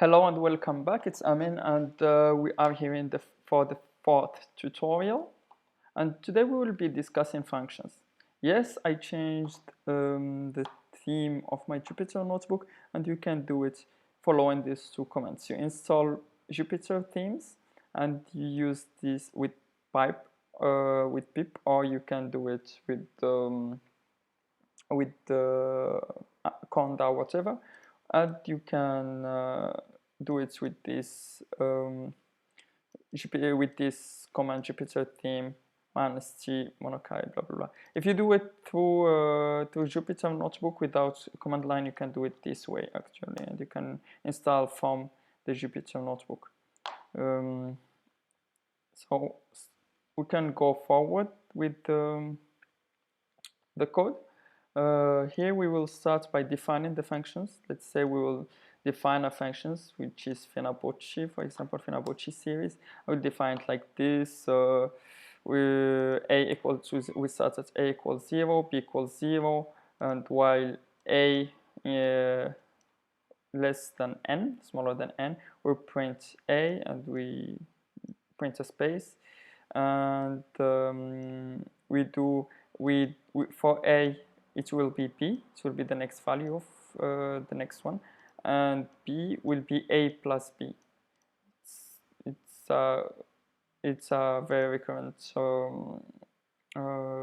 Hello and welcome back. It's Amin, and we are here for the fourth tutorial. And today we will be discussing functions. Yes, I changed the theme of my Jupyter notebook, and you can do it following these two commands. You install Jupyter themes, and you use this with pip, or you can do it with Conda, whatever, and you can do it with this command Jupyter theme -t monochi blah blah blah. If you do it through Jupyter notebook without command line, you can do it this way actually, and you can install from the Jupyter notebook. So we can go forward with the code. Here we will start by defining the functions. Let's say we will define a functions, which is Fibonacci, for example, Fibonacci series. I will define it like this. We start at a equals 0, b equals 0, and while a less than n, smaller than n, we print a, and we print a space, and for a it will be b, it will be the next value of the next one, and b will be a plus b. It's a very recurrent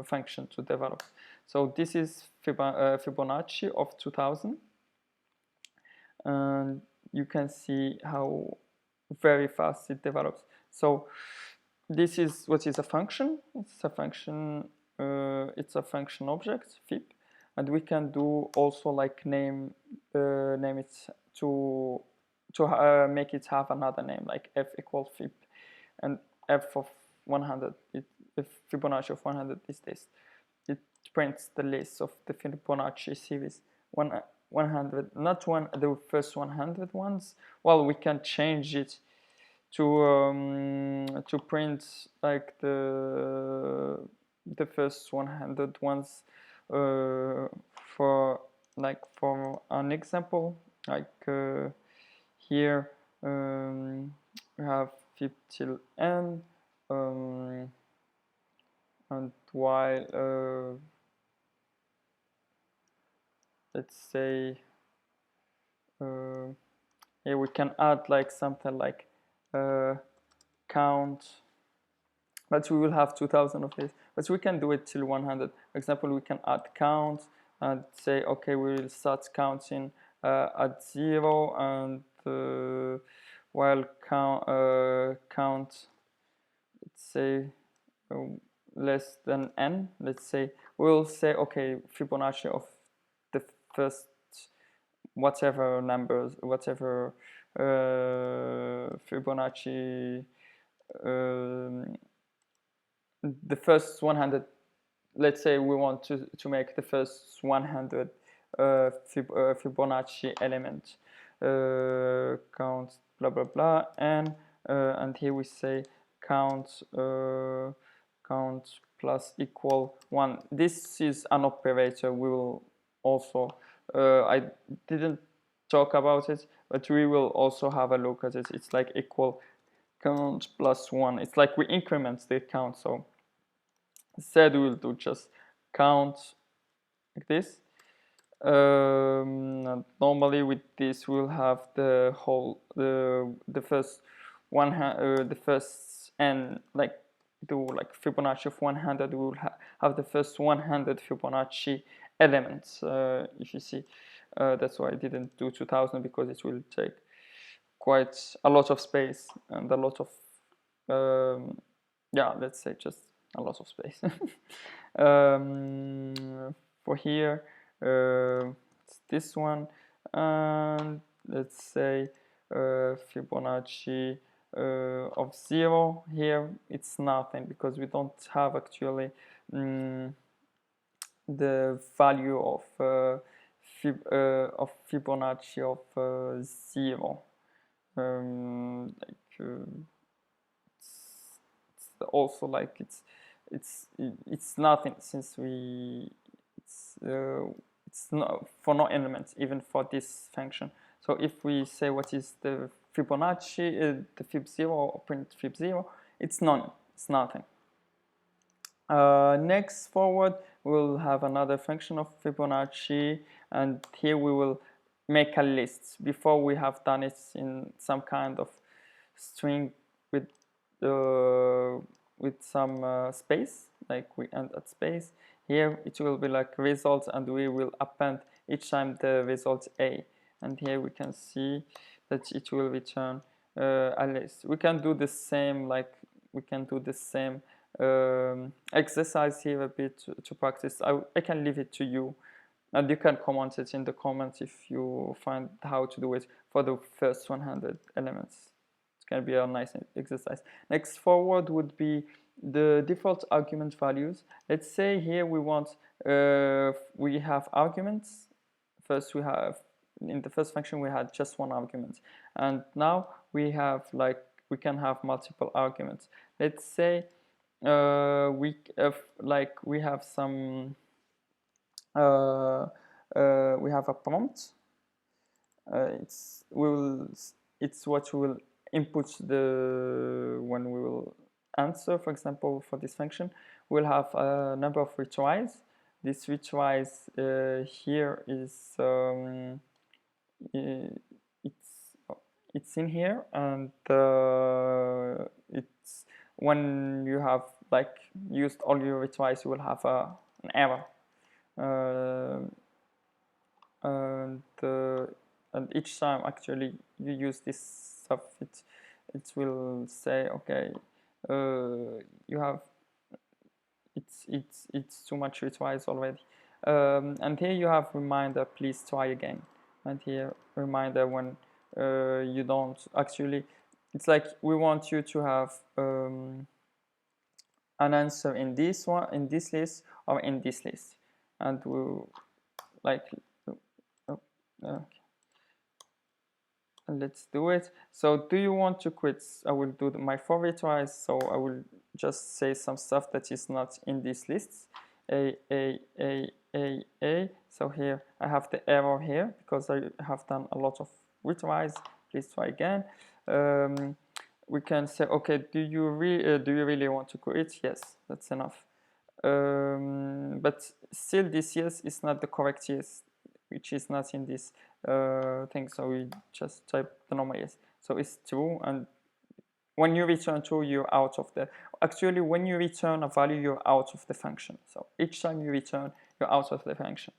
function to develop. So this is Fibonacci of 2000, and you can see how very fast it develops. So this is what is a function. It's a function. It's a function object, fib, and we can do also like name it to make it have another name, like f equals fib, and f of 100. If Fibonacci of 100 is this, it prints the list of the Fibonacci series. 100, not the first 100 ones. Well, we can change it to print like the first 100 ones for an example, like here we have fib till n, and while let's say here we can add like something like count, but we will have 2000 of this, but we can do it till 100. For example, we can add count and say, okay, we will start counting at 0, and while count, let's say less than n, let's say we'll say, okay, Fibonacci of the first whatever numbers, whatever Fibonacci, the first 100. Let's say we want to make the first 100 Fibonacci element, count blah blah blah, and here we say count plus equal 1. This is an operator. We will also I didn't talk about it, but we will also have a look at it. It's like equal count plus 1. It's like we increment the count. So instead we'll do just count like this. And normally with this we'll have the whole the first the first n, like do like Fibonacci of 100. We will have the first 100 Fibonacci elements. If you see, that's why I didn't do 2000, because it will take quite a lot of space and a lot of yeah, let's say just a lot of space. For here, it's this one, and let's say Fibonacci of 0. Here it's nothing, because we don't have actually the value of Fibonacci of 0. It's also like it's nothing, since it's not for no elements, even for this function. So if we say what is the Fibonacci, the fib 0, or print fib 0, it's none, it's nothing. Next forward, we'll have another function of Fibonacci, and here we will make a list. Before we have done it in some kind of string with some space, like we end at space. Here it will be like results, and we will append each time the result A. And here we can see that it will return a list. We can do the same, like we can do the same exercise here a bit to practice. I can leave it to you, and you can comment it in the comments if you find how to do it for the first 100 elements. It's going to be a nice exercise. Next forward would be the default argument values. Let's say here we want, we have arguments. First we have, in the first function we had just one argument, and now we have we can have multiple arguments. Let's say we have some we have a prompt. It's what we will input when we will answer. For example, for this function, we'll have a number of retries. This retries here is it's in here, and it's when you have used all your retries, you will have an error. And each time actually you use this stuff, it will say, okay, you have it's too much retries already. And here you have reminder, please try again. And here reminder when you don't actually, it's like we want you to have an answer in this one, in this list, or in this list, and we'll okay. Let's do it. So do you want to quit? I will do my 4 retries, so I will just say some stuff that is not in these lists. A. So here I have the error here because I have done a lot of retries. Please try again. We can say, okay, do you really want to quit? Yes, that's enough. But still this yes is not the correct yes, which is not in this thing, so we just type the normal yes. So it's true, and when you return true, you're out of the, actually when you return a value, you're out of the function. So each time you return, you're out of the function.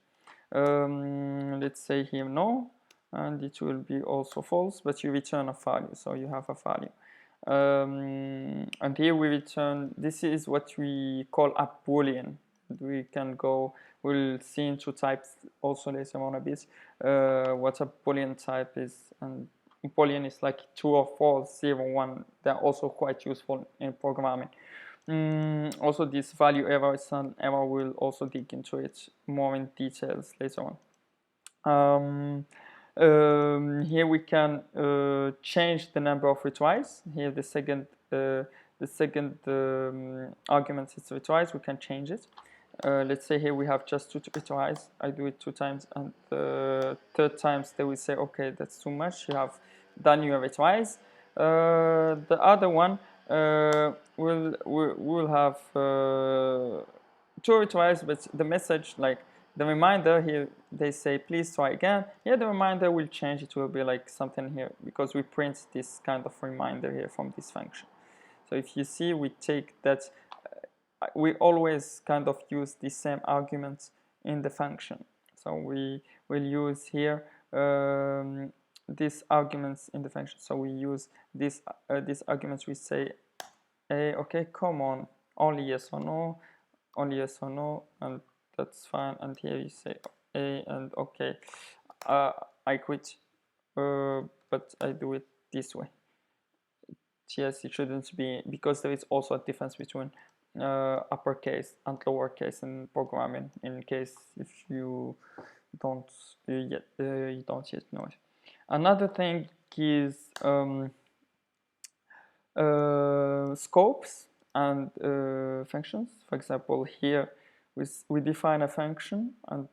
Let's say here no, and it will be also false, but you return a value, so you have a value. And here we return, this is what we call a boolean. We can go, we'll see into types also later on a bit, what a boolean type is. And boolean is like true or false, 0, 1. They're also quite useful in programming. Also this value error is an error, we'll also dig into it more in details later on. Here we can change the number of retries. Here the second argument is retries. We can change it. Let's say here we have just 2 retries. I do it 2 times, and the 3rd times they will say, okay, that's too much. You have done your retries. The other one will have 2 retries, but the message, like the reminder here, they say please try again. Here the reminder will change. It will be like something here because we print this kind of reminder here from this function. So if you see, we take that, we always kind of use the same arguments in the function. So we will use here these arguments in the function. So we use these arguments. We say, hey, okay, come on, only yes or no, only yes or no, and that's fine. And here you say A and okay, I quit, but I do it this way. Yes, it shouldn't be, because there is also a difference between uppercase and lowercase in programming, in case if you don't yet know it. Another thing is scopes and functions. For example, here we define a function, and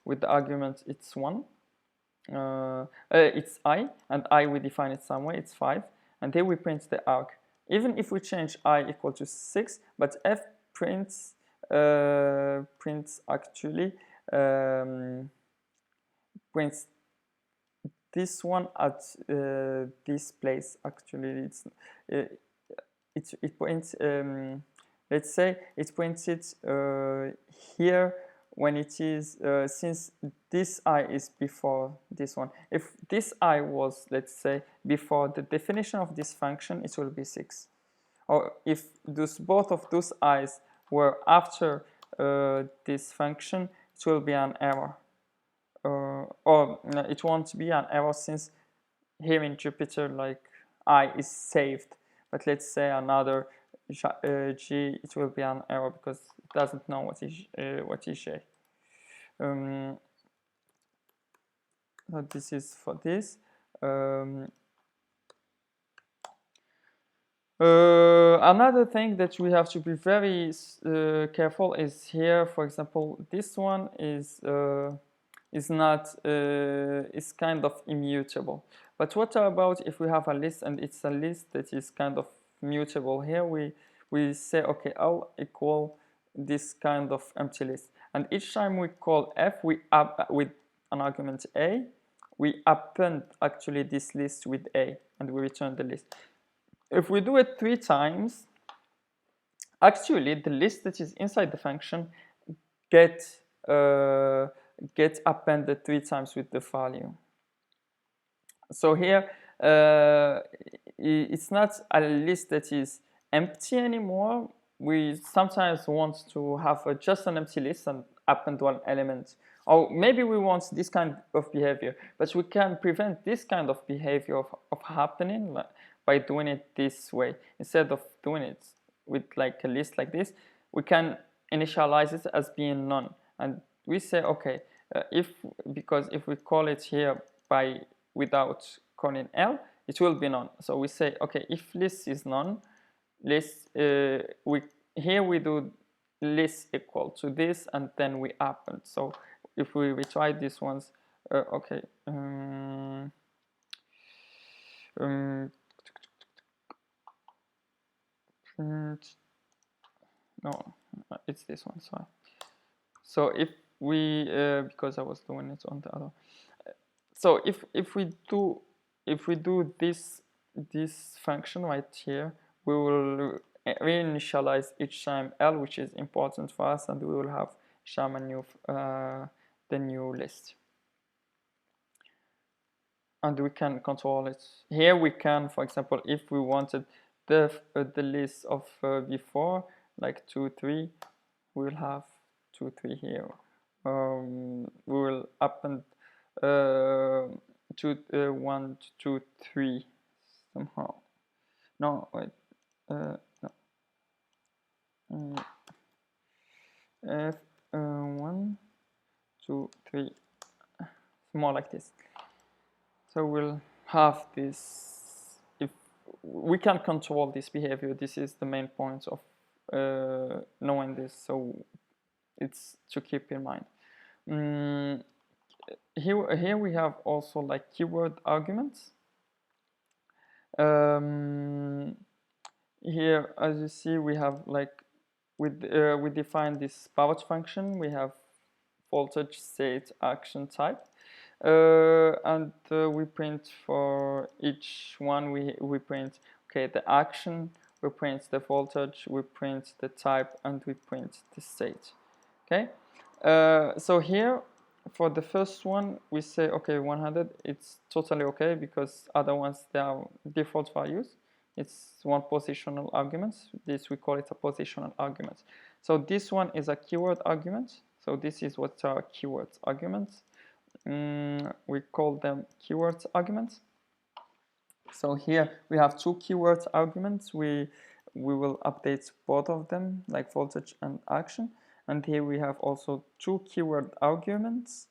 with the argument it's 1, it's I, and I we define it somewhere, it's 5, and here we print the arg. Even if we change I equal to 6, but f prints actually prints this one at this place. Actually, it points. Let's say it points it here when it is since this I is before this one. If this I was, let's say, before the definition of this function, it will be 6. Or if both of those i's were after this function, it will be an error. Or it won't be an error since here in Jupyter, like I is saved. But let's say another G, it will be an error because it doesn't know what is J. So this is for this. Another thing that we have to be very careful is here. For example, this one is not is kind of immutable. But what about if we have a list and it's a list that is kind of mutable? Here we say, okay, I'll equal this kind of empty list, and each time we call f, we with an argument a, we append actually this list with a, and we return the list. If we do it 3 times, actually the list that is inside the function gets appended 3 times with the value. So here it's not a list that is empty anymore. We sometimes want to have just an empty list and append one element. Or maybe we want this kind of behavior, but we can prevent this kind of behavior of happening by doing it this way. Instead of doing it with like a list like this, we can initialize it as being none. And we say, okay, because if we call it here without calling L, it will be none. So we say, okay, if list is none, list here we do list equal to this, and then we append. So if we retry these ones, okay. No, it's this one. Sorry. So if we because I was doing it on the other. So if we do this function right here, we will reinitialize each time L, which is important for us, and we will have shown a new the new list. And we can control it. Here we can, for example, if we wanted the list of before, like 2, 3, we'll have 2, 3 here. We will append 1, 2, 3 somehow. No, wait. No. F 1, 2, 3. More like this. So we'll have this. If we can control this behavior, this is the main point of knowing this. So it's to keep in mind. Here we have also like keyword arguments. Here, as you see, we have like we define this pouch function. We have voltage, state, action, type. And we print for each one, we print, okay, the action, we print the voltage, we print the type, and we print the state. Okay, so here for the first one we say, okay, 100, it's totally okay, because other ones, they are default values. It's one positional argument. This, we call it a positional argument. So this one is a keyword argument. So this is what are keyword arguments. We call them keyword arguments. So here we have 2 keyword arguments. We will update both of them, like voltage and action. And here we have also 2 keyword arguments.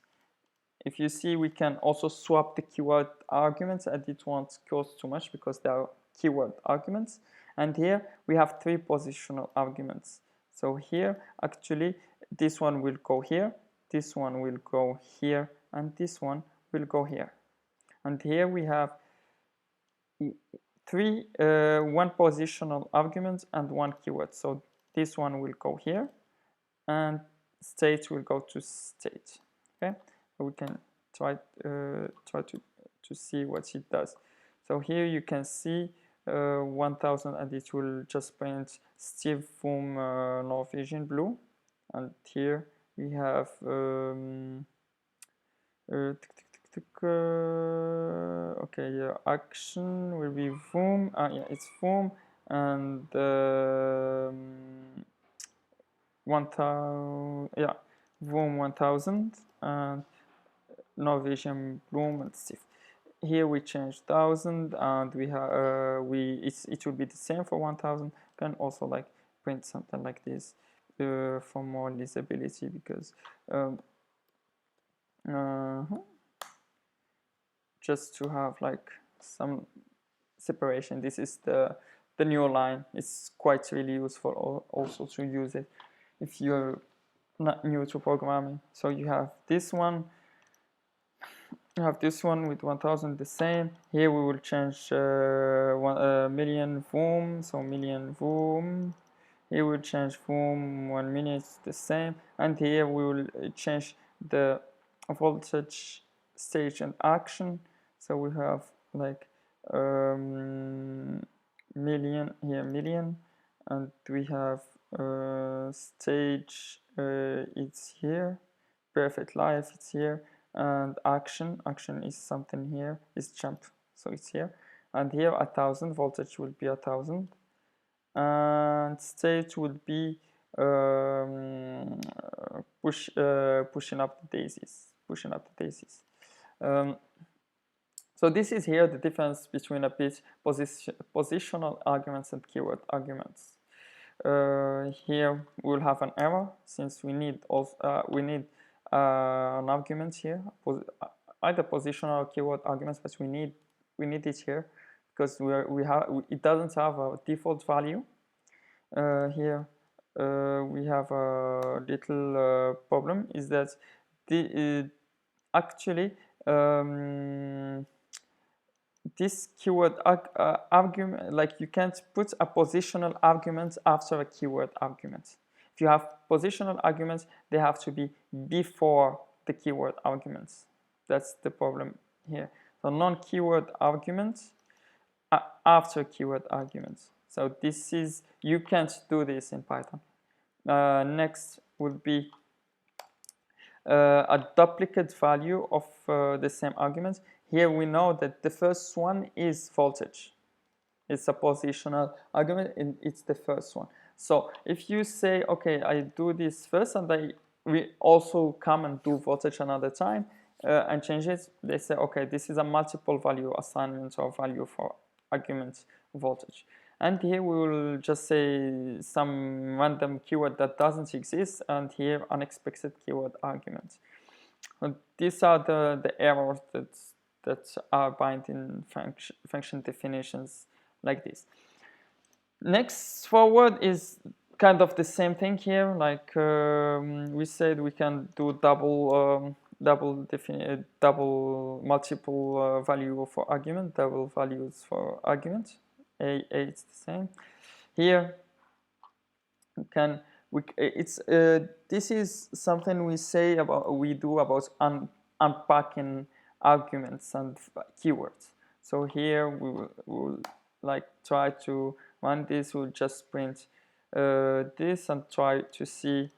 If you see, we can also swap the keyword arguments, and it won't cost too much because they are keyword arguments. And here we have 3 positional arguments. So here, actually, this one will go here, this one will go here, and this one will go here, and here we have one positional argument and one keyword. So this one will go here, and state will go to state. Okay, so we can try to see what it does. So here you can see 1000, and it will just print Steve from Norwegian blue, and here we have okay, yeah, action will be Voom. Yeah, it's Voom, and 1000, yeah, Voom 1000, and Norwegian Bloom and Steve. Here we change 1000, and we have it will be the same for 1000. Can also like print something like this for more legibility, because just to have like some separation. This is the new line. It's quite really useful also to use it if you're not new to programming. So you have this one. You have this one with 1000 the same. Here we will change million Voom, so million Voom. Here we will change Voom 1 million, it's the same. And here we will change the voltage, stage, and action. So we have like million here, million, and we have stage, it's here, perfect life, it's here, and action is something here, is jump, so it's here, and here 1000 voltage will be 1000, and state will be pushing up the daisies. So this is here the difference between a bit positional arguments and keyword arguments. Here we'll have an error, since we need also an argument here, either positional or keyword arguments, but we need it here because it doesn't have a default value. Here we have a little problem, is that actually this keyword argument, like you can't put a positional argument after a keyword argument. If you have positional arguments, they have to be before the keyword arguments. That's the problem here. So non-keyword arguments after keyword arguments. So this is, you can't do this in Python. Next would be a duplicate value of the same argument. Here we know that the first one is voltage. It's a positional argument, and it's the first one. So if you say, okay, I do this first, and we also come and do voltage another time and change it, they say, okay, this is a multiple value assignment or value for argument voltage. And here we will just say some random keyword that doesn't exist, and here unexpected keyword argument. And these are the errors that are binding function definitions like this. Next forward is kind of the same thing here. Like we said, we can do multiple value for argument, double values for argument. A it's the same. Here this is something we do about unpacking arguments and keywords. So here we will like try to run this. We'll just print this and try to see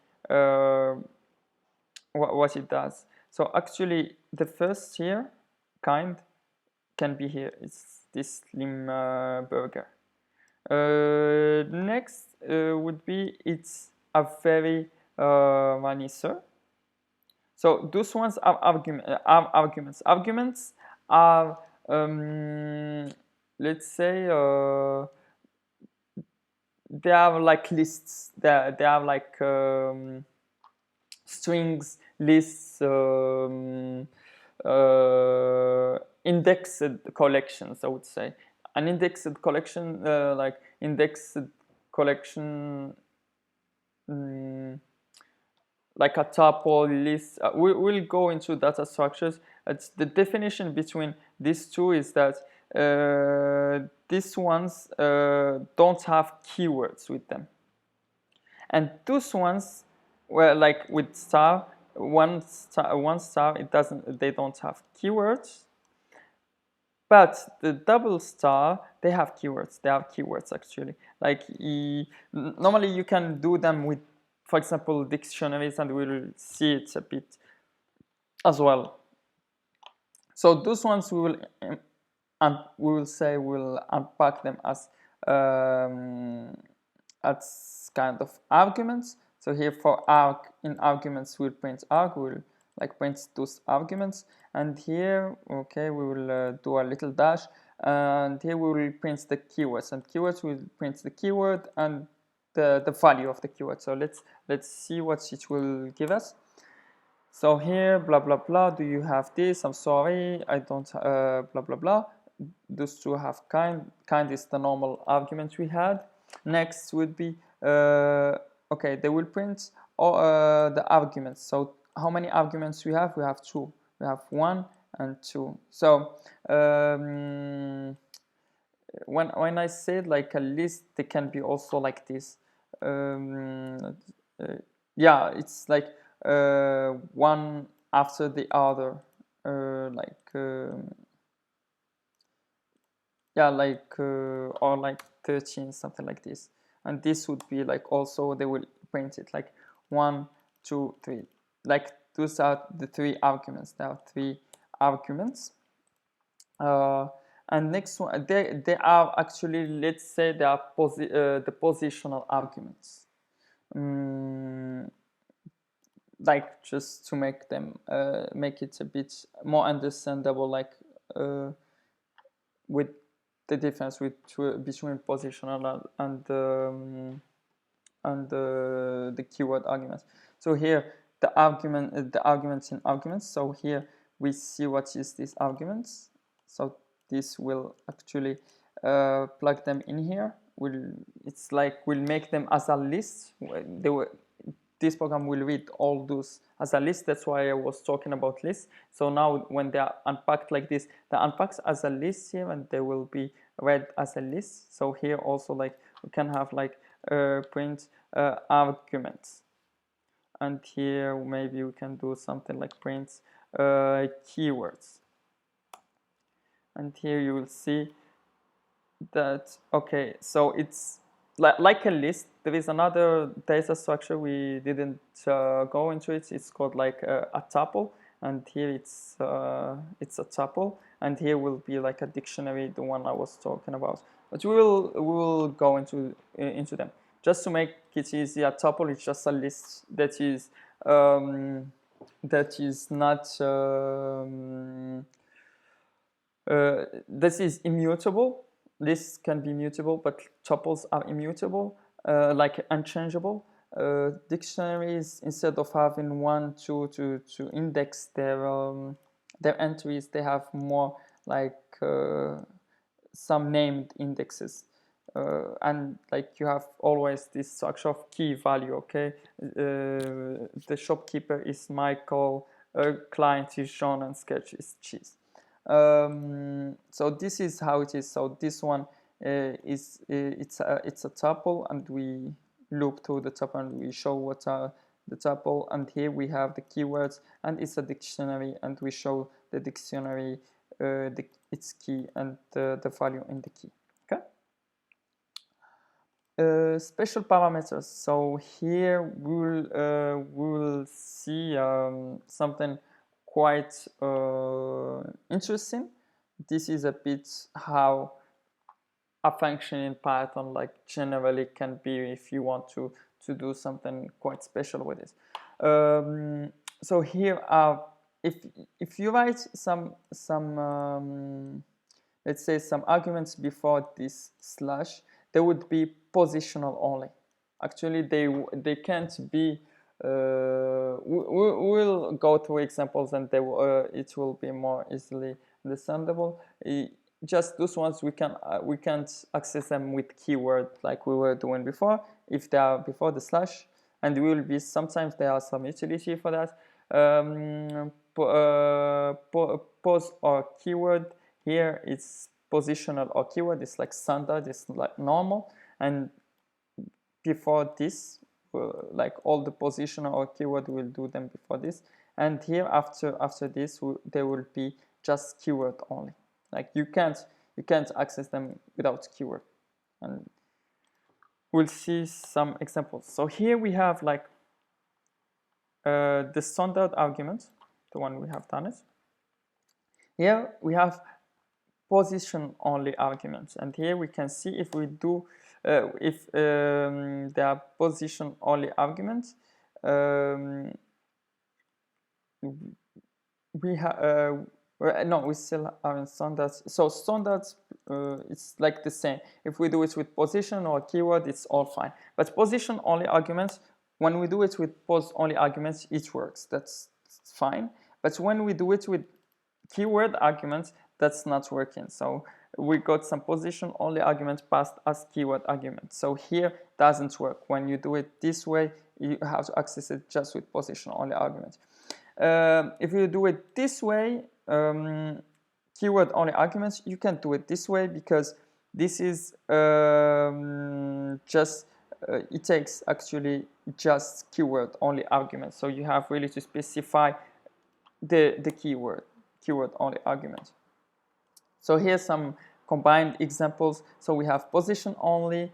what it does. So actually the first here kind can be here. It's this slim burger. Next would be it's a very manicer. So those ones are arguments. Arguments are let's say they are like lists. They are like strings, lists, indexed collections, I would say. An indexed collection, like indexed collection, like a tuple list. We'll go into data structures. It's the definition between these two is that these ones don't have keywords with them, and those ones, well, like with star, one star, it doesn't. They don't have keywords. But the double star, they have keywords. They have keywords actually. Like normally you can do them with, for example, dictionaries, and we'll see it a bit as well. So those ones we will we'll unpack them as kind of arguments. So here for arg, in arguments we'll print arg, we'll like print those arguments, and here, okay, we will do a little dash, and here we will print the keywords, and keywords will print the keyword and the value of the keyword. So let's see what it will give us. So here, blah blah blah, do you have this? I'm sorry, I don't, blah blah blah. Those two have kind. Kind is the normal argument we had. Next would be, okay, they will print the arguments. So how many arguments we have? We have two. We have 1 and 2. So when I said like a list, they can be also like this. Yeah, it's like one after the other, yeah, like or like 13, something like this. And this would be like, also they will print it like 1, 2, 3. Like those are the 3 arguments. There are 3 arguments. And next one, they are actually, let's say they are the positional arguments. Like just to make them make it a bit more understandable, like with the difference between positional and the keyword arguments. So here the arguments in arguments. So here we see what is these arguments. So this will actually plug them in here. It's like we'll make them as a list. This program will read all those as a list. That's why I was talking about lists. So now when they are unpacked like this, they're unpacked as a list here, and they will be read as a list. So here also, like, we can have like print arguments, and here maybe we can do something like print keywords. And here you will see that, okay, so it's like a list. There is another data structure we didn't go into it. It's called like a tuple, and here it's a tuple, and here will be like a dictionary, the one I was talking about. But we will go into them just to make it easy. A tuple is just a list that is not this is immutable. Lists can be mutable, but tuples are immutable, like unchangeable. Dictionaries, instead of having 1, 2 to index their entries, they have more like some named indexes. And like you have always this structure of key value, okay? The shopkeeper is Michael, client is John, and sketch is cheese. So this is how it is. So this one it's a tuple, and we loop through the tuple and we show what are the tuple, and here we have the keywords, and it's a dictionary, and we show the dictionary, its key, and the value in the key. Okay. Special parameters. So here we'll see something quite interesting. This is a bit how a function in Python like generally can be if you want to do something quite special with it. So here are, if you write some let's say some arguments before this slash, they would be positional only. Actually, they can't be. We'll go through examples, and it will be more easily understandable. Just those ones we can't access them with keyword like we were doing before. If they are before the slash, and will be sometimes there are some utility for that. Pos or keyword, here it's positional or keyword, it's like standard, it's like normal, and before this, like all the positional or keyword will do them before this, and here after this there will be just keyword only. Like you can't access them without keyword, and we'll see some examples. So here we have like the standard argument, the one we have done it. Here we have position only arguments, and here we can see if we do if there are position only arguments, we have no, we still are in standards. So standards, it's like the same. If we do it with position or keyword, it's all fine. But position only arguments, when we do it with pos only arguments, it works. That's fine. But when we do it with keyword arguments, that's not working. So we got some position only arguments passed as keyword arguments. So here doesn't work. When you do it this way, you have to access it just with position only arguments. If you do it this way, keyword only arguments, you can do it this way because this is just it takes actually just keyword only arguments. So you have really to specify the keyword only argument. So here's some combined examples. So we have position only,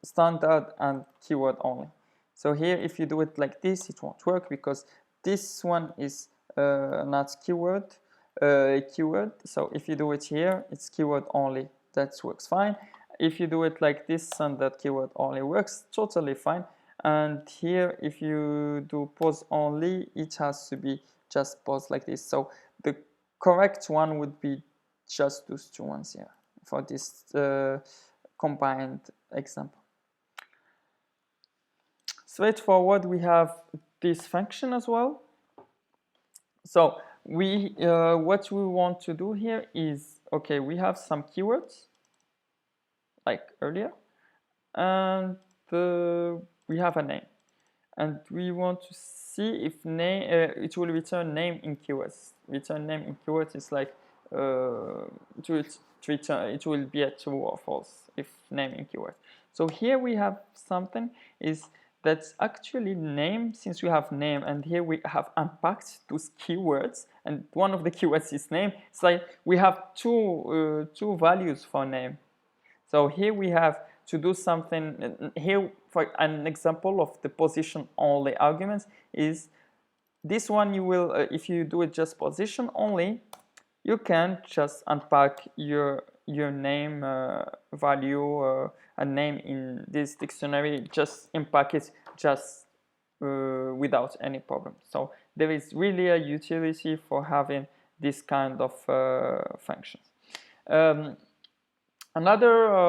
standard, and keyword only. So here, if you do it like this, it won't work because this one is not keyword. So if you do it here, it's keyword only. That works fine. If you do it like this, standard keyword only works totally fine. And here, if you do pos only, it has to be just pos like this. So the correct one would be just those two ones here for this combined example. Straightforward, we have this function as well. So we what we want to do here is, okay, we have some keywords like earlier, and we have a name, and we want to see if name it will return name in keywords. Return name in keywords is like it will be a true or false if name in keywords. So here we have something is that's actually name, since we have name, and here we have unpacked those keywords, and one of the keywords is name. It's like we have two values for name. So here we have to do something. Here, for an example of the position only arguments is this one. You will, if you do it just position only, you can just unpack your name value, a name in this dictionary, just unpack it just without any problem. So there is really a utility for having this kind of functions. Another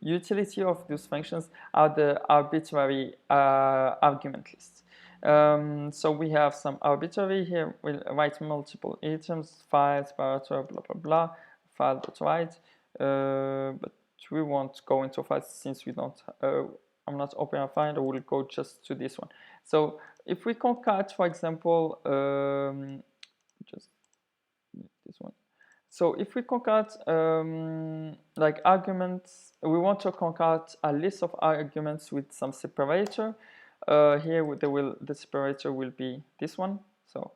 utility of these functions are the arbitrary argument lists. So we have some arbitrary here. We'll write multiple items, files, parameter, blah blah blah, file.write. But we won't go into files since we don't. I'm not opening a file. We'll go just to this one. So if we concat, for example, just this one. So if we concat like arguments, we want to concat a list of arguments with some separator. Here the separator will be this one. So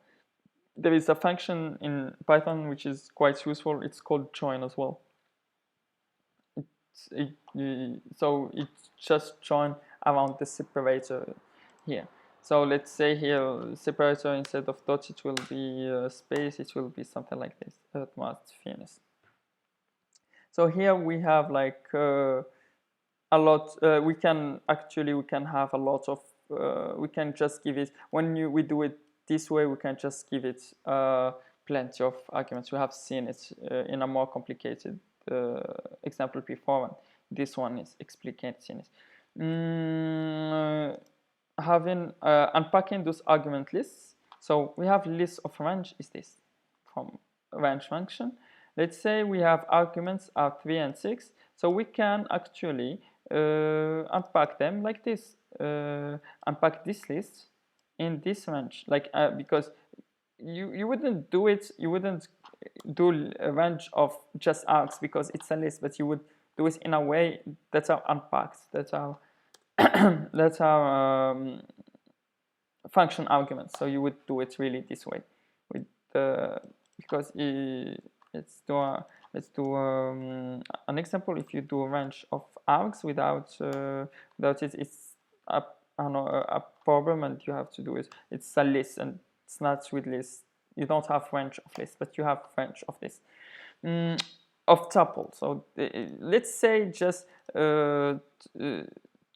there is a function in Python which is quite useful. It's called join as well. So it just join around the separator here. So let's say here separator, instead of dot, it will be space. It will be something like this. That must finish. So here we have like a lot. We can have a lot of. We can just give it we do it this way. We can just give it plenty of arguments. We have seen it in a more complicated example before. And this one is explicating it. Unpacking those argument lists. So we have list of range is this from range function. Let's say we have arguments are 3 and 6. So we can actually unpack them like this. Unpack this list in this range, like because you wouldn't do it. You wouldn't do a range of just args because it's a list, but you would do it in a way that's how unpacked. That's how that's how function arguments. So you would do it really this way with because let's do an example. If you do a range of args without it, it's a problem, and you have to do it. It's a list, and it's not with list. You don't have range of list, but you have range of this of tuple. So let's say just to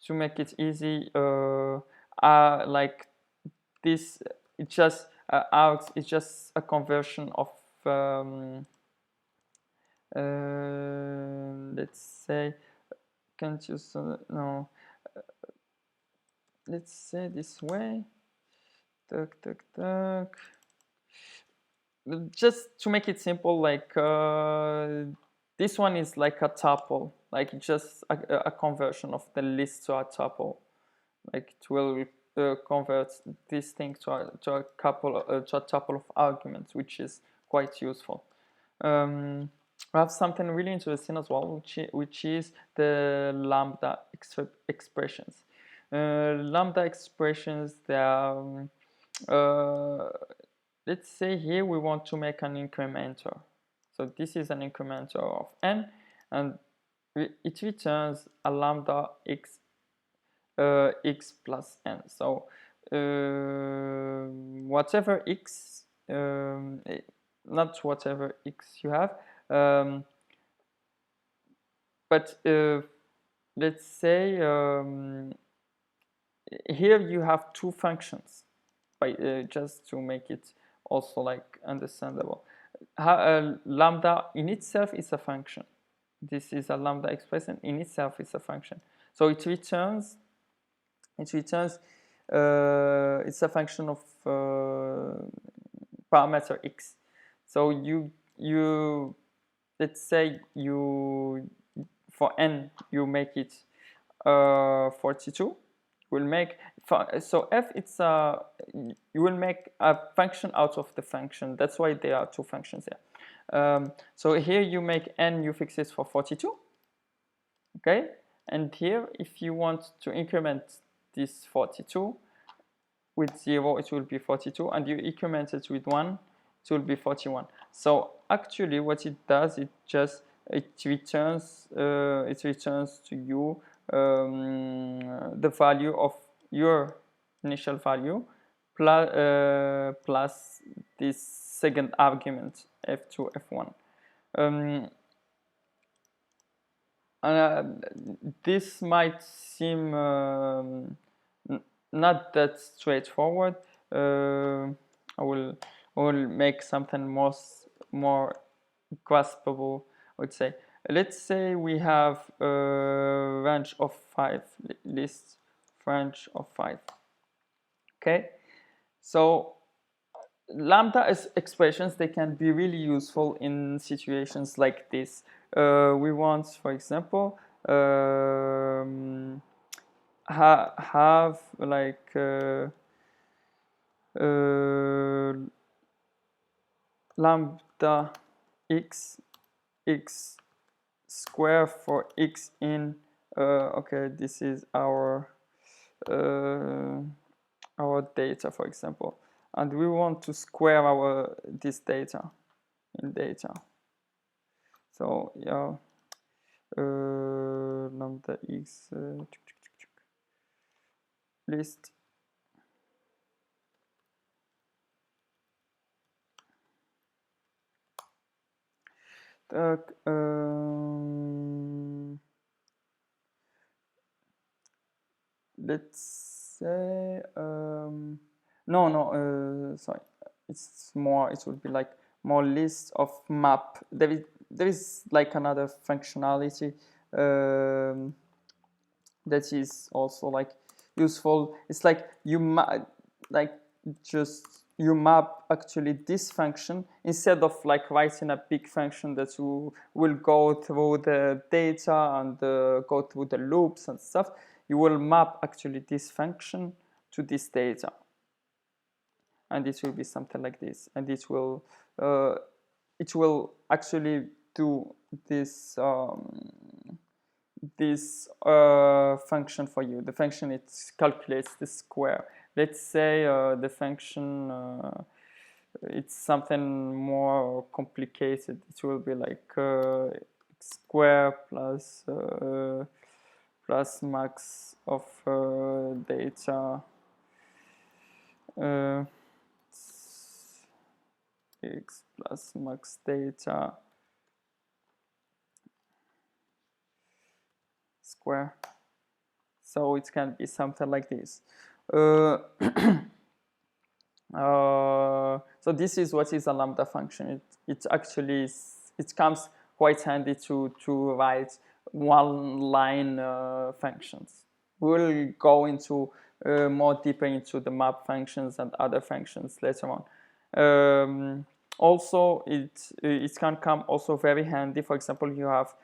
make it easy, like this, it just args is just a conversion of let's say, can't use no. Let's say this way. Tuck, tuck, tuck. Just to make it simple, like this one is like a tuple, like just a conversion of the list to a tuple. Like it will convert this thing to a tuple of arguments, which is quite useful. We have something really interesting as well, which is the lambda expressions. Lambda expressions, they are, let's say here we want to make an incrementer. So this is an incrementer of n, and it returns a lambda x plus n. So whatever x, not whatever x you have, but let's say here you have two functions, by just to make it also like understandable. Lambda in itself is a function. This is a lambda expression in itself is a function. So it returns. It's a function of parameter x. So you let's say for n you make it 42. Will make so f, it's you will make a function out of the function. That's why there are two functions here. So here you make n, you fix it for 42. Okay, and here if you want to increment this 42 with 0, it will be 42, and you increment it with 1, it will be 41. So actually what it does, it returns to you the value of your initial value plus this second argument f2, f1. This might seem not that straightforward. I will make something more graspable, I would say. Let's say we have a range of 5, list range of 5. Okay, so lambda expressions, they can be really useful in situations like this. We want, for example, have like lambda x square for x in okay, this is our data, for example, and we want to square this data in data. So yeah, lambda x list let's say sorry, it's more, it would be like more list of map. There is like another functionality that is also like useful. It's like you like just you map actually this function instead of like writing a big function that you will go through the data and go through the loops and stuff. You will map actually this function to this data, and it will be something like this, and it will actually do this function for you. The function, it calculates the square. Let's say the function it's something more complicated. It will be like x square plus max of data x plus max data square. So it can be something like this. So this is what is a lambda function. It actually it comes quite handy to write one-line functions. We'll go into more deeper into the map functions and other functions later on. Also, it can come also very handy. For example, you have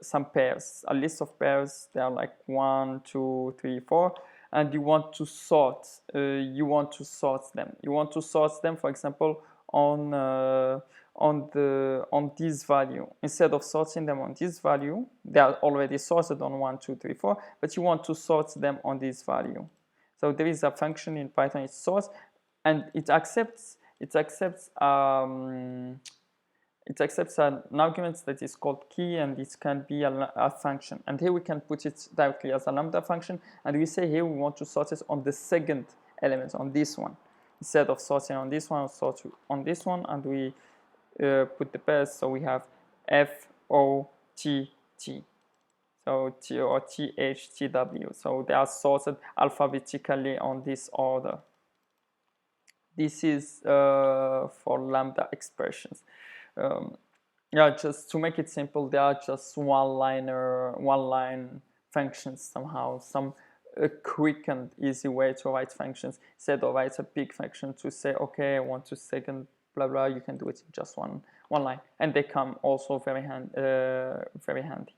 some pairs, a list of pairs. They are like 1, 2, 3, 4. And you want to sort them. You want to sort them, for example, on this value. Instead of sorting them on this value, they are already sorted on 1, 2, 3, 4. But you want to sort them on this value. So there is a function in Python. It sorts, and it accepts an argument that is called key, and it can be a function. And here we can put it directly as a lambda function, and we say here we want to sort it on the second element, on this one. Instead of sorting on this one, sort on this one, and we put the pairs. So we have F, O, T, T. So T or T, H, T, W. So they are sorted alphabetically on this order. This is for lambda expressions. Yeah, just to make it simple, they are just one-line functions somehow, some quick and easy way to write functions. Instead of write a big function to say, okay, I want to second blah blah, you can do it in just one line, and they come also very handy.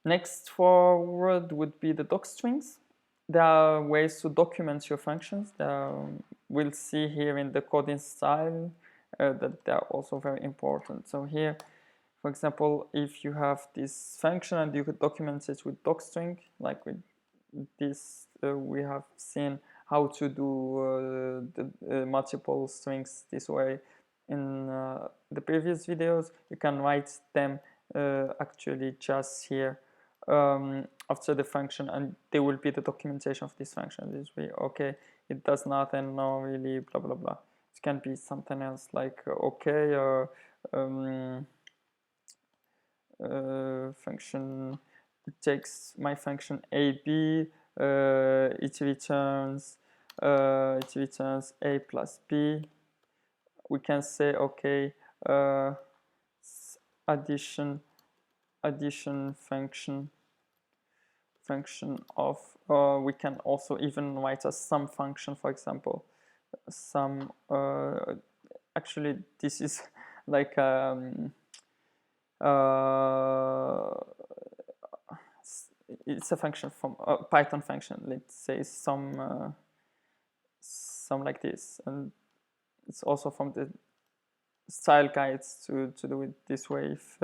Next forward would be the doc strings. There are ways to document your functions. We'll see here in the coding style that they are also very important. So here, for example, if you have this function and you could document it with docstring, like with this, we have seen how to do the multiple strings this way in the previous videos. You can write them actually just here after the function, and there will be the documentation of this function. This way, okay, it does nothing, no, really, blah blah blah. It can be something else like okay, function, it takes my function AB, it returns A plus B. We can say okay, addition function of, we can also even write a sum function, for example. Sum, actually this is like it's a function from a Python function. Let's say some like this, and it's also from the style guides to do it this way if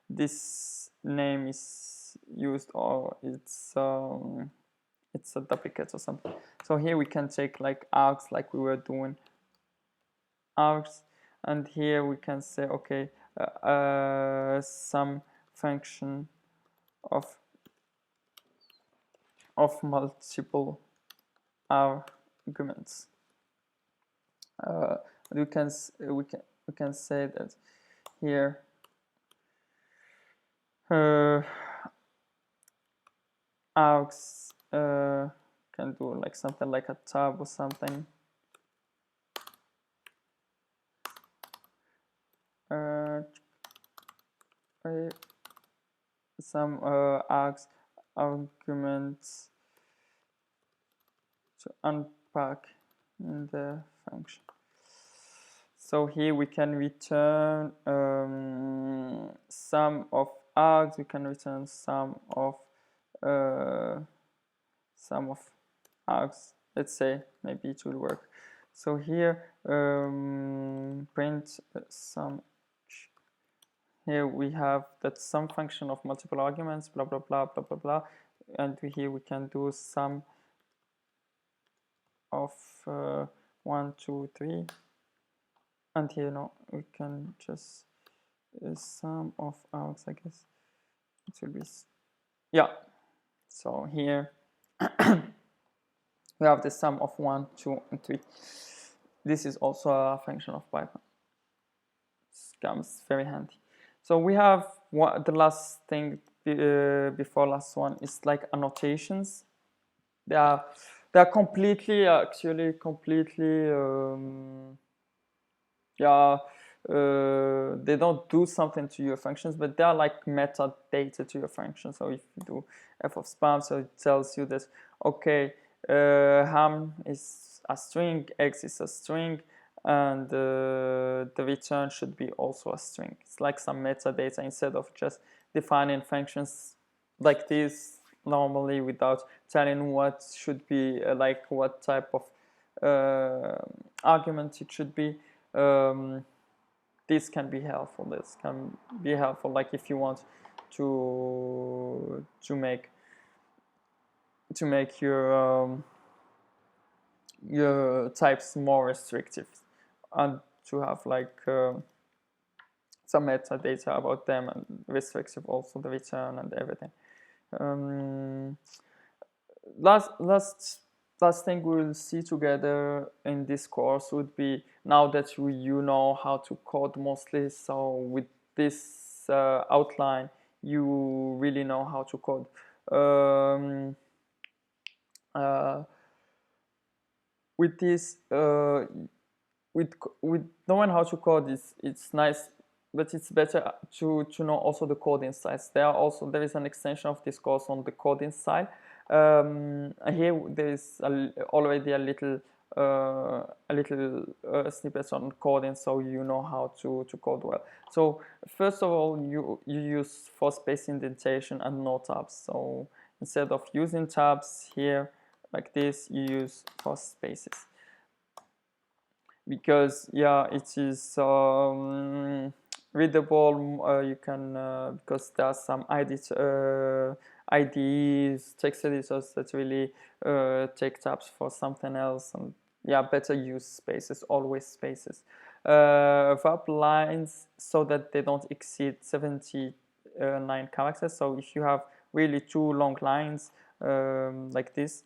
this name is used or it's a duplicate or something. So here we can take like args, like we were doing args, and here we can say okay, some function of multiple arguments. We can say that here args can do like something like a tab or something. Some args arguments to unpack in the function. So here we can return sum of args. We can return sum of args. Let's say maybe it will work. So here print sum. Here we have that sum function of multiple arguments, blah blah blah blah blah blah, and here we can do sum of 1, 2, 3, and here no, we can just sum of args. I guess it will be, yeah. So here we have the sum of 1, 2, and 3. This is also a function of Python. It comes very handy. So we have the last thing before last one is like annotations. They are completely they don't do something to your functions, but they are like metadata to your function. So if you do f of spam, so it tells you that okay, ham is a string, x is a string, and the return should be also a string. It's like some metadata instead of just defining functions like this normally without telling what should be like what type of argument it should be. This can be helpful. This can be helpful, like if you want to make your types more restrictive, and to have like some metadata about them, and restrictive also the return and everything. Last thing we will see together in this course would be, now that you know how to code mostly, so with this outline you really know how to code. With this with knowing how to code, it's nice, but it's better to know also the coding styles. There is an extension of this course on the coding style. Here there is already a little snippet on coding, so you know how to code well. So first of all, you use for space indentation and no tabs. So instead of using tabs here like this, you use for spaces, because yeah, it is readable. You can because there are some IDEs, text editors that really take tabs for something else, and yeah, better use spaces, always spaces. Verb lines, so that they don't exceed 79 characters. So if you have really 2 long lines like this,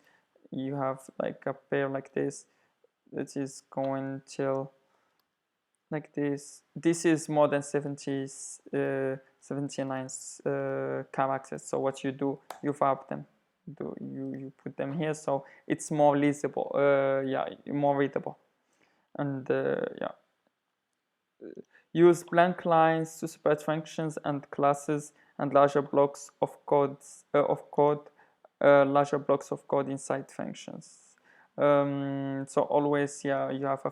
you have like a pair like this that is going till like this. This is more than 79 characters. So what you do, you verb them. You put them here, so it's more legible. Yeah, more readable. And yeah, use blank lines to separate functions and classes and larger blocks of larger blocks of code inside functions. So always, yeah, you have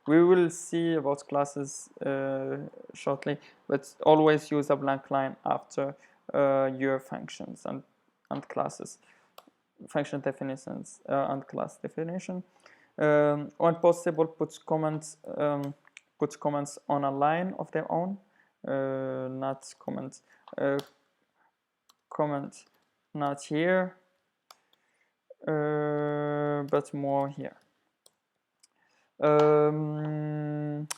we will see about classes shortly, but always use a blank line after your functions and classes, function definitions and class definition. When possible, put comments on a line of their own, not comment not here, but more here.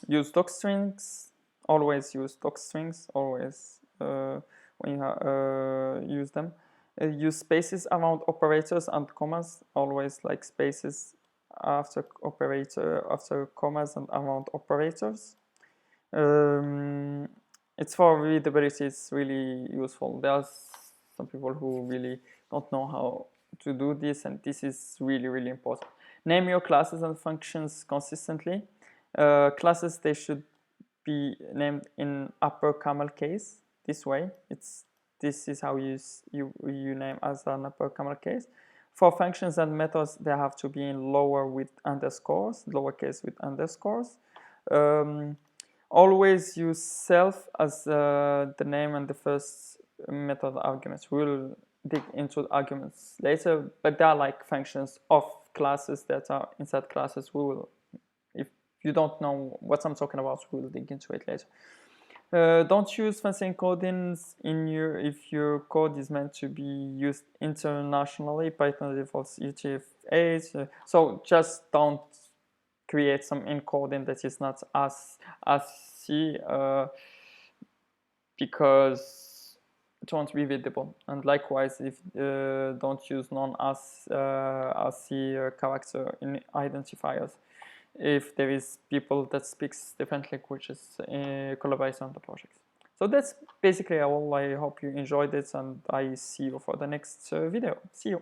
Use docstrings. Always use docstrings. Always when you use them. Use spaces around operators and commas. Always like spaces after commas and around operators. It's for readability. It's really useful. There are some people who really don't know how to do this, and this is really important. Name your classes and functions consistently. Classes, they should be named in upper camel case. This way, this is how you name as an upper camel case. For functions and methods, they have to be in lowercase with underscores. Always use self as the name and the first method arguments. We'll dig into arguments later, but they are like functions of classes that are inside classes. We will, if you don't know what I'm talking about, we'll dig into it later. Don't use fancy encodings if your code is meant to be used internationally. Python defaults UTF-8, so just don't create some encoding that is not ASCII because it won't be visible. And likewise, if don't use non-ASCII character in identifiers if there is people that speaks different languages collaborate on the project. So that's basically all. I hope you enjoyed it, and I see you for the next video. See you.